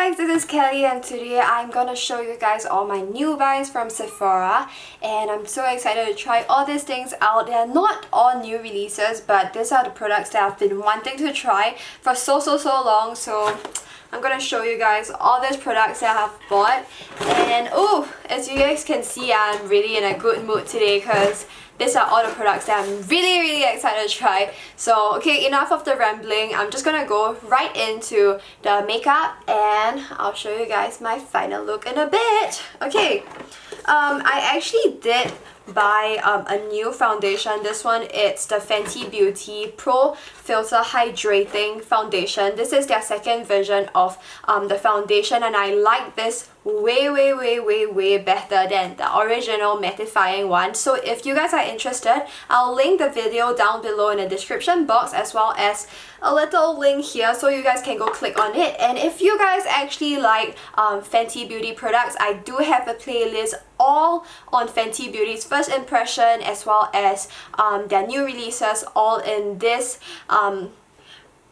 guys, this is Kelly and today I'm gonna show you guys all my new buys from Sephora, and I'm so excited to try all these things out. They are not all new releases, but these are the products that I've been wanting to try for so long, so I'm gonna show you guys all these products that I have bought. And oh, as you guys can see, I'm really in a good mood today because these are all the products that I'm really excited to try. So okay, enough of the rambling. I'm just gonna go right into the makeup and I'll show you guys my final look in a bit. Okay, I actually did buy a new foundation. This one, it's the Fenty Beauty Pro Filter Hydrating Foundation. This is their second version of the foundation, and I like this way better than the original mattifying one. So if you guys are interested, I'll link the video down below in the description box, as well as a little link here so you guys can go click on it. And if you guys actually like Fenty Beauty products, I do have a playlist all on Fenty Beauty's first impression as well as their new releases, all in this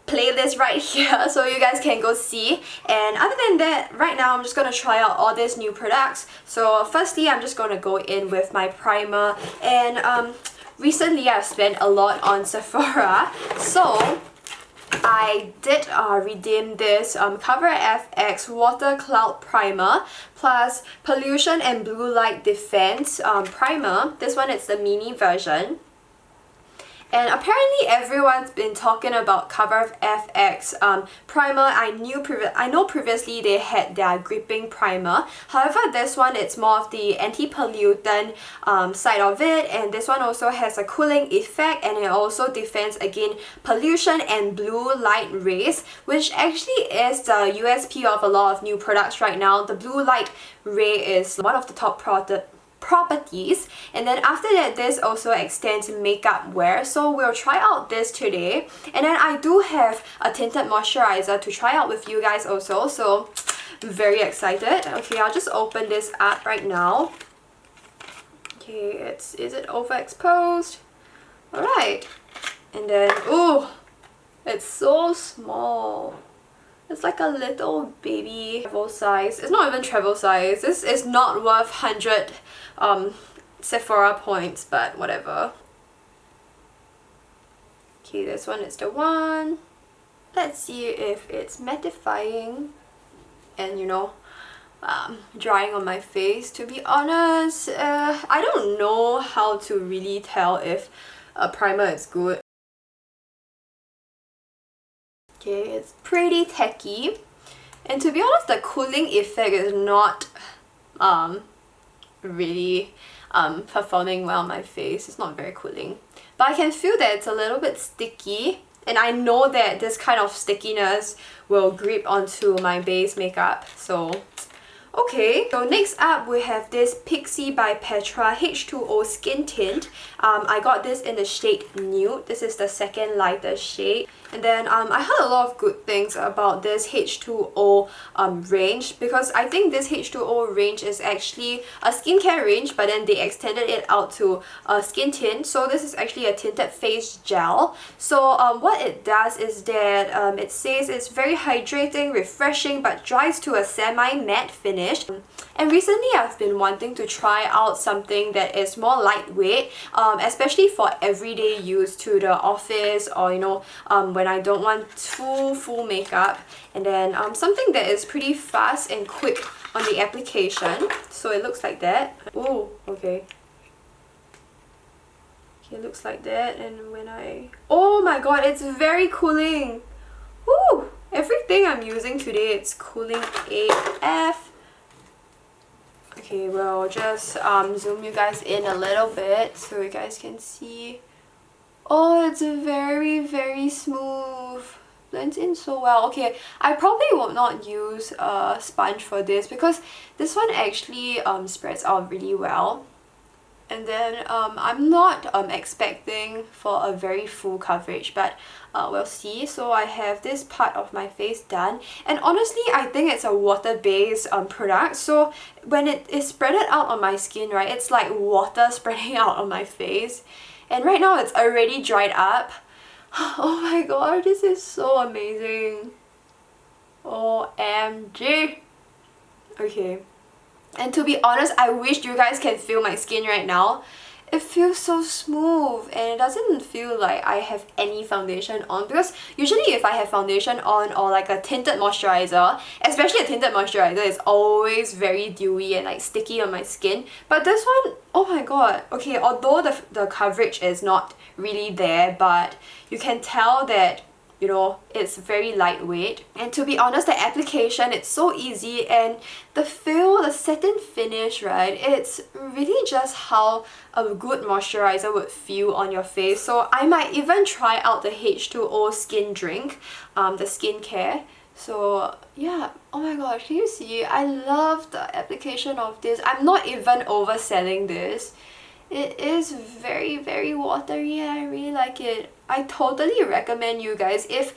playlist right here, so you guys can go see. And other than that, right now I'm just gonna try out all these new products. So firstly, I'm just gonna go in with my primer, and recently I've spent a lot on Sephora, so I did redeem this Cover FX Water Cloud Primer plus Pollution and Blue Light Defense Primer. This one is the mini version. And apparently everyone's been talking about Cover FX primer. I know previously they had their gripping primer. However, this one, it's more of the anti-pollutant side of it, and this one also has a cooling effect, and it also defends against pollution and blue light rays, which actually is the USP of a lot of new products right now. The blue light ray is one of the top properties. And then after that, this also extends makeup wear, so we'll try out this today. And then I do have a tinted moisturizer to try out with you guys also, so I'm very excited. Okay, I'll just open this up right now. Okay, is it overexposed? Alright, and then oh, it's so small. It's like a little baby travel size. It's not even travel size. This is not worth 100 Sephora points, but whatever. Okay, this one is the one. Let's see if it's mattifying and, you know, drying on my face. To be honest, I don't know how to really tell if a primer is good. Okay, it's pretty tacky, and to be honest, the cooling effect is not really performing well on my face. It's not very cooling, but I can feel that it's a little bit sticky, and I know that this kind of stickiness will grip onto my base makeup. So okay, so next up we have this Pixi by Petra H2O Skin Tint. I got this in the shade Nude. This is the second lighter shade. And then I heard a lot of good things about this H2O range, because I think this H2O range is actually a skincare range, but then they extended it out to a skin tint. So this is actually a tinted face gel. So what it does is that it says it's very hydrating, refreshing, but dries to a semi-matte finish. And recently I've been wanting to try out something that is more lightweight, especially for everyday use to the office, or you know, when I don't want full makeup, and then something that is pretty fast and quick on the application. So it looks like that. Oh, okay. Okay, it looks like that, and when oh my god, it's very cooling. Woo! Everything I'm using today, it's cooling AF. Okay, we'll just zoom you guys in a little bit so you guys can see. Oh, it's very smooth. Blends in so well. Okay, I probably will not use a sponge for this because this one actually spreads out really well. And then I'm not expecting for a very full coverage, but we'll see. So I have this part of my face done, and honestly I think it's a water-based product, so when it is spreaded out on my skin, right, it's like water spreading out on my face. And right now it's already dried up. Oh my god, this is so amazing. OMG. Okay. And to be honest, I wish you guys can feel my skin right now. It feels so smooth and it doesn't feel like I have any foundation on, because usually if I have foundation on or like a tinted moisturizer, especially a tinted moisturizer, is always very dewy and like sticky on my skin. But this one, oh my god. Okay, although the coverage is not really there, but you can tell that, you know, it's very lightweight. And to be honest, the application, it's so easy, and the feel, the satin finish, right, it's really just how a good moisturizer would feel on your face. So I might even try out the H2O skin drink, the skincare. So yeah, oh my gosh, can you see? I love the application of this. I'm not even overselling this. It is very, very watery and I really like it. I totally recommend you guys, if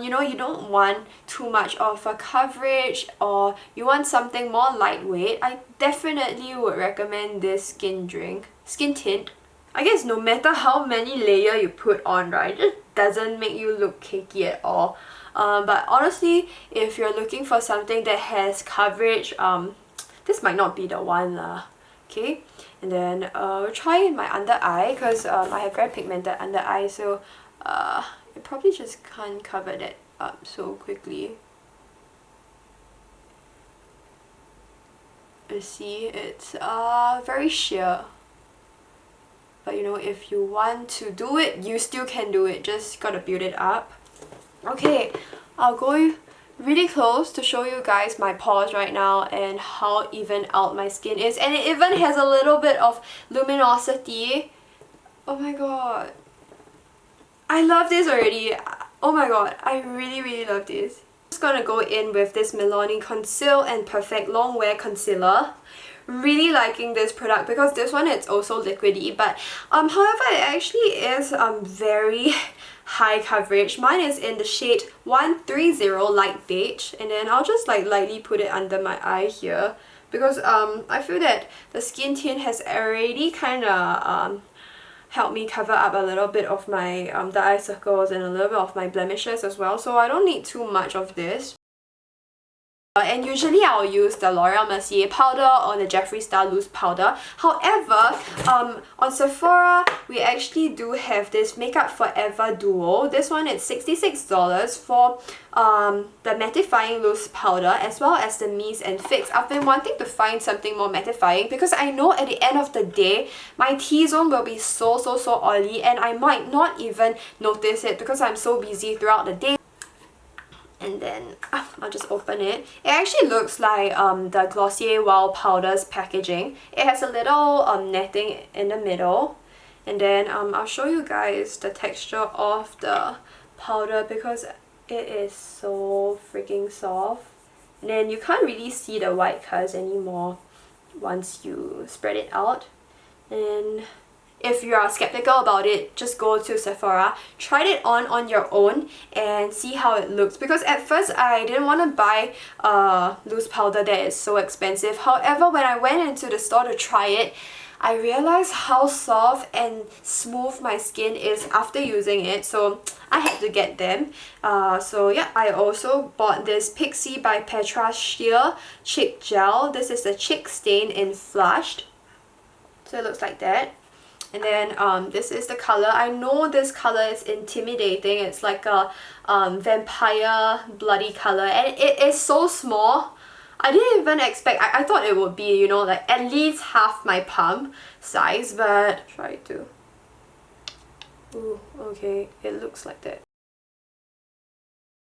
you know, you don't want too much of a coverage or you want something more lightweight, I definitely would recommend this skin tint. I guess no matter how many layer you put on, right, it doesn't make you look cakey at all. But honestly, if you're looking for something that has coverage, this might not be the one lah. Okay, and then we'll try my under eye, because I have very pigmented under eye, so it probably just can't cover that up so quickly. You see, it's very sheer. But you know, if you want to do it, you still can do it. Just gotta build it up. Okay, I'll go really close to show you guys my pores right now and how even out my skin is. And it even has a little bit of luminosity. Oh my god. I love this already. Oh my god, I really, really love this. I'm just gonna go in with this Milani Conceal and Perfect Long Wear Concealer. Really liking this product because this one, it's also liquidy, but however, it actually is very high coverage. Mine is in the shade 130 Light Beige, and then I'll just like lightly put it under my eye here, because I feel that the skin tint has already kind of helped me cover up a little bit of my the eye circles and a little bit of my blemishes as well, so I don't need too much of this. And usually I'll use the L'Oreal Mercier powder or the Jeffree Star loose powder. However, on Sephora, we actually do have this Makeup Forever Duo. This one is $66 for the mattifying loose powder as well as the Mist and Fix. I've been wanting to find something more mattifying because I know at the end of the day, my T-zone will be so oily and I might not even notice it because I'm so busy throughout the day. And then I'll just open it. It actually looks like the Glossier Wow Powder's packaging. It has a little netting in the middle. And then I'll show you guys the texture of the powder because it is so freaking soft. And then you can't really see the white colours anymore once you spread it out. And if you are skeptical about it, just go to Sephora, try it on your own and see how it looks. Because at first I didn't want to buy loose powder that is so expensive. However, when I went into the store to try it, I realized how soft and smooth my skin is after using it. So I had to get them. So yeah, I also bought this Pixi by Petra Sheer Cheek Gel. This is the Cheek Stain in Flushed. So it looks like that. And then this is the color. I know this color is intimidating. It's like a vampire bloody color and it is so small. I didn't even expect, I thought it would be, you know, like at least half my palm size, but try to. Ooh, okay, it looks like that.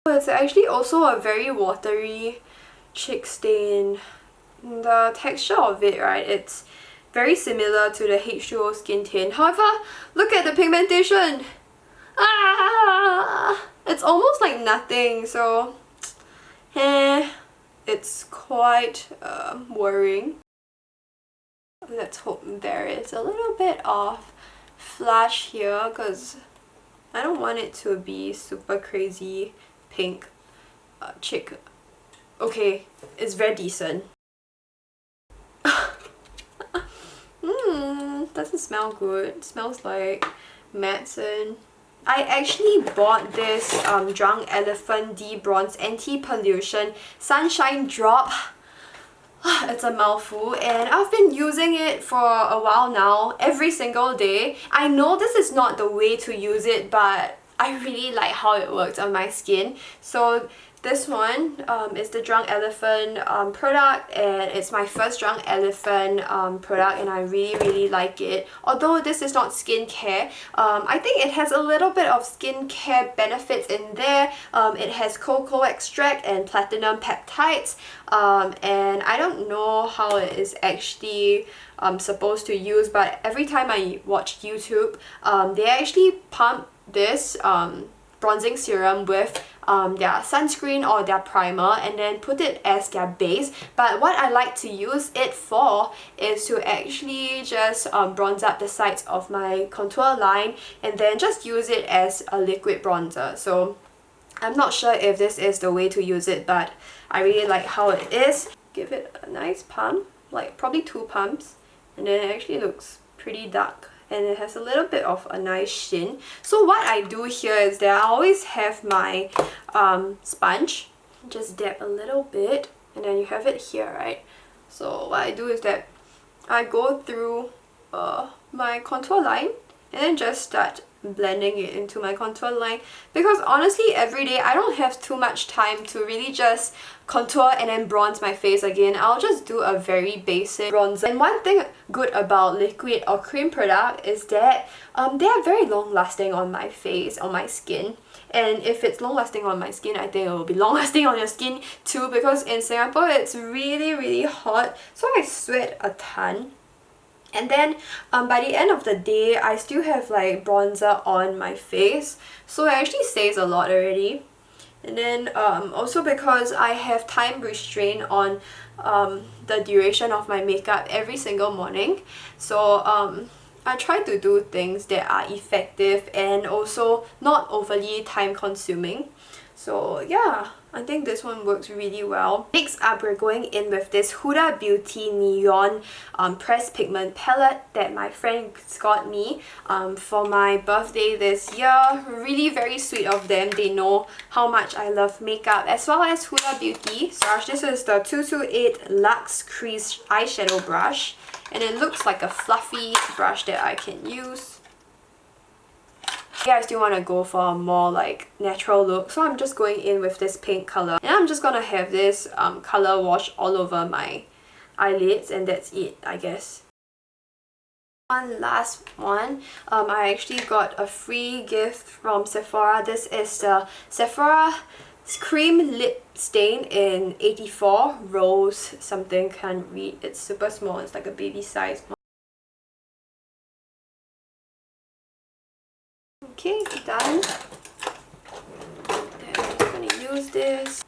It's actually also a very watery cheek stain. The texture of it, right, it's very similar to the H2O skin tint. However, look at the pigmentation. It's almost like nothing, so it's quite worrying. Let's hope there is a little bit of flash here because I don't want it to be super crazy pink cheek. Okay, it's very decent. Doesn't smell good. It smells like medicine. I actually bought this Drunk Elephant D-Bronzi Anti-Pollution Sunshine Drop. It's a mouthful, and I've been using it for a while now, every single day. I know this is not the way to use it, but I really like how it works on my skin. So this one is the Drunk Elephant product, and it's my first Drunk Elephant product, and I really like it. Although this is not skincare, I think it has a little bit of skincare benefits in there. It has cocoa extract and platinum peptides, and I don't know how it is actually supposed to use, but every time I watch YouTube, they actually pump this bronzing serum with their sunscreen or their primer and then put it as their base. But what I like to use it for is to actually just bronze up the sides of my contour line and then just use it as a liquid bronzer. So I'm not sure if this is the way to use it, but I really like how it is. Give it a nice pump, like probably 2 pumps, and then it actually looks pretty dark. And it has a little bit of a nice sheen. So what I do here is that I always have my sponge, just dab a little bit, and then you have it here, right? So what I do is that I go through my contour line and then just start blending it into my contour line, because honestly every day I don't have too much time to really just contour and then bronze my face again. I'll just do a very basic bronzer. And one thing good about liquid or cream product is that they are very long lasting on my face, on my skin. And if it's long lasting on my skin, I think it will be long lasting on your skin too, because in Singapore it's really hot, so I sweat a ton. And then by the end of the day, I still have like bronzer on my face, so it actually stays a lot already. And then also because I have time restraint on the duration of my makeup every single morning, so I try to do things that are effective and also not overly time consuming. So yeah, I think this one works really well. Next up, we're going in with this Huda Beauty Neon Pressed Pigment Palette that my friend got me for my birthday this year. Really very sweet of them. They know how much I love makeup, as well as Huda Beauty. So this is the 228 Luxe Crease Eyeshadow Brush, and it looks like a fluffy brush that I can use. Yeah, I still want to go for a more like natural look, so I'm just going in with this pink color, and I'm just gonna have this color wash all over my eyelids, and that's it, I guess. One last one, I actually got a free gift from Sephora. This is the Sephora Cream Lip Stain in 84 Rose something, can't read, it's super small, it's like a baby size. Okay, done. And I'm just gonna use this.